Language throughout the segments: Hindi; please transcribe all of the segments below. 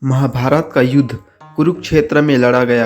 महाभारत का युद्ध कुरुक्षेत्र में लड़ा गया।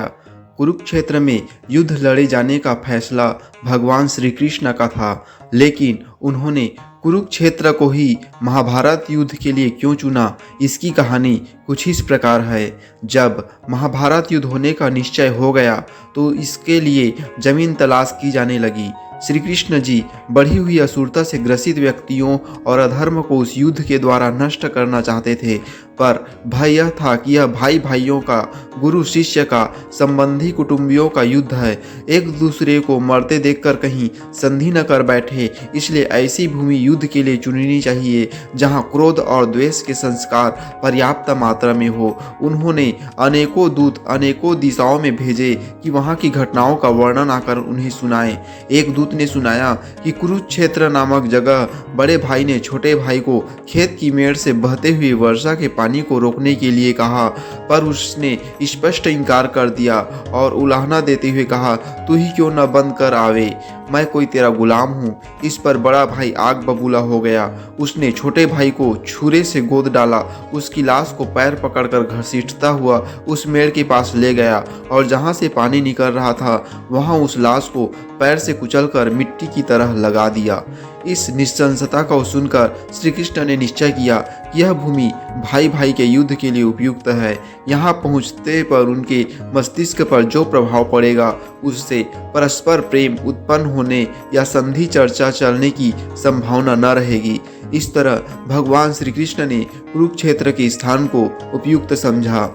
कुरुक्षेत्र में युद्ध लड़े जाने का फैसला भगवान श्री कृष्ण का था, लेकिन उन्होंने कुरुक्षेत्र को ही महाभारत युद्ध के लिए क्यों चुना, इसकी कहानी कुछ इस प्रकार है। जब महाभारत युद्ध होने का निश्चय हो गया तो इसके लिए जमीन तलाश की जाने लगी। श्री कृष्ण जी बढ़ी हुई असुरता से ग्रसित व्यक्तियों और अधर्म को उस युद्ध के द्वारा नष्ट करना चाहते थे, पर भय यह था कि यह भाई भाइयों का, गुरु शिष्य का, संबंधी कुटुंबियों का युद्ध है। एक दूसरे को मरते देखकर कहीं संधि न कर बैठे, इसलिए ऐसी भूमि युद्ध के लिए चुननी चाहिए जहां क्रोध और द्वेष के संस्कार पर्याप्त मात्रा में हो। उन्होंने अनेकों दूत अनेकों दिशाओं में भेजे कि वहां की घटनाओं का वर्णन आकर उन्हें सुनाएं। एक दूत ने सुनाया कि कुरुक्षेत्र नामक जगह बड़े भाई ने छोटे भाई को खेत की मेड़ से बहते हुए वर्षा के पानी को रोकने के लिए कहा, पर उसने स्पष्ट इनकार कर दिया और उलाहना देते हुए कहा, तू ही क्यों न बंद कर आवे, मैं कोई तेरा गुलाम हूँ। इस पर बड़ा भाई आग बबूला हो गया। उसने छोटे भाई को छुरे से गोद डाला, उसकी लाश को पैर पकड़कर घसीटता हुआ उस मेड़ के पास ले गया और जहाँ से पानी निकल रहा था वहाँ उस लाश को पैर से कुचलकर मिट्टी की तरह लगा दिया। इस निशंसता को सुनकर श्री कृष्ण ने निश्चय किया कि यह भूमि भाई भाई के युद्ध के लिए उपयुक्त है। यहाँ पहुँचते पर उनके मस्तिष्क पर जो प्रभाव पड़ेगा उससे परस्पर प्रेम उत्पन्न होने या संधि चर्चा चलने की संभावना न रहेगी। इस तरह भगवान श्री कृष्ण ने कुरुक्षेत्र के स्थान को उपयुक्त समझा।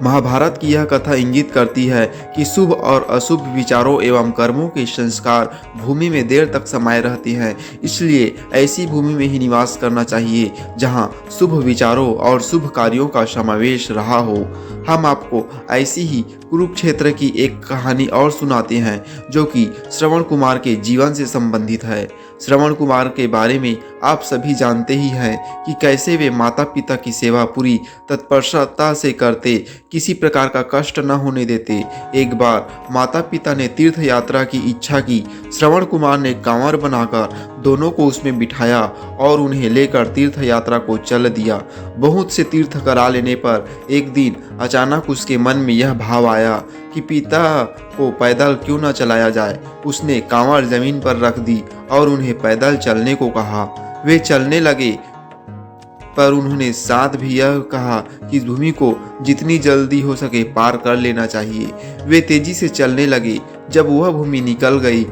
महाभारत की यह कथा इंगित करती है कि शुभ और अशुभ विचारों एवं कर्मों के संस्कार भूमि में देर तक समाये रहते हैं, इसलिए ऐसी भूमि में ही निवास करना चाहिए जहां शुभ विचारों और शुभ कार्यों का समावेश रहा हो। हम आपको ऐसी ही कुरुक्षेत्र की एक कहानी और सुनाते हैं जो कि श्रवण कुमार के जीवन से संबंधित है। श्रवण कुमार के बारे में आप सभी जानते ही हैं कि कैसे वे माता पिता की सेवा पूरी तत्परता से करते, किसी प्रकार का कष्ट न होने देते। एक बार माता पिता ने तीर्थ यात्रा की इच्छा की। श्रवण कुमार ने कांवर बनाकर दोनों को उसमें बिठाया और उन्हें लेकर तीर्थ यात्रा को चल दिया। बहुत से तीर्थ करा लेने पर एक दिन अचानक उसके मन में यह भाव आया कि पिता को पैदल क्यों न चलाया जाए। उसने कांवर जमीन पर रख दी और उन्हें पैदल चलने को कहा। वे चलने लगे, पर उन्होंने साथ भी यह कहा कि इस भूमि को जितनी जल्दी हो सके पार कर लेना चाहिए। वे तेजी से चलने लगे। जब वह भूमि निकल गई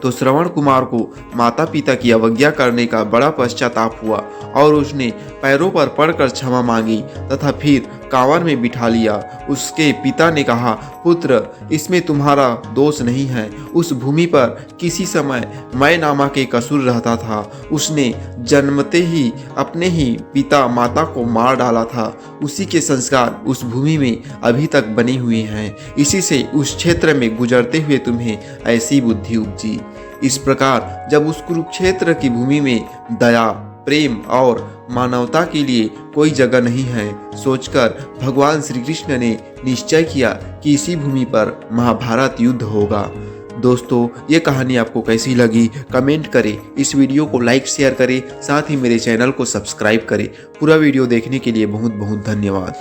तो श्रवण कुमार को माता पिता की अवज्ञा करने का बड़ा पश्चाताप हुआ और उसने पैरों पर पड़कर क्षमा मांगी तथा फिर कांवर में बिठा लिया। उसके पिता ने कहा, पुत्र, इसमें तुम्हारा दोष नहीं है। उस भूमि पर किसी समय मैं नामक एक असुर रहता था। उसने जन्मते ही अपने ही पिता माता को मार डाला था। उसी के संस्कार उस भूमि में अभी तक बने हुए हैं। इसी से उस क्षेत्र में गुजरते हुए तुम्हें ऐसी बुद्धि उपजी। इस प्रकार जब उस कुरुक्षेत्र की भूमि में दया, प्रेम और मानवता के लिए कोई जगह नहीं है, सोचकर भगवान श्री कृष्ण ने निश्चय किया कि इसी भूमि पर महाभारत युद्ध होगा। दोस्तों, ये कहानी आपको कैसी लगी कमेंट करें। इस वीडियो को लाइक शेयर करें, साथ ही मेरे चैनल को सब्सक्राइब करें। पूरा वीडियो देखने के लिए बहुत बहुत धन्यवाद।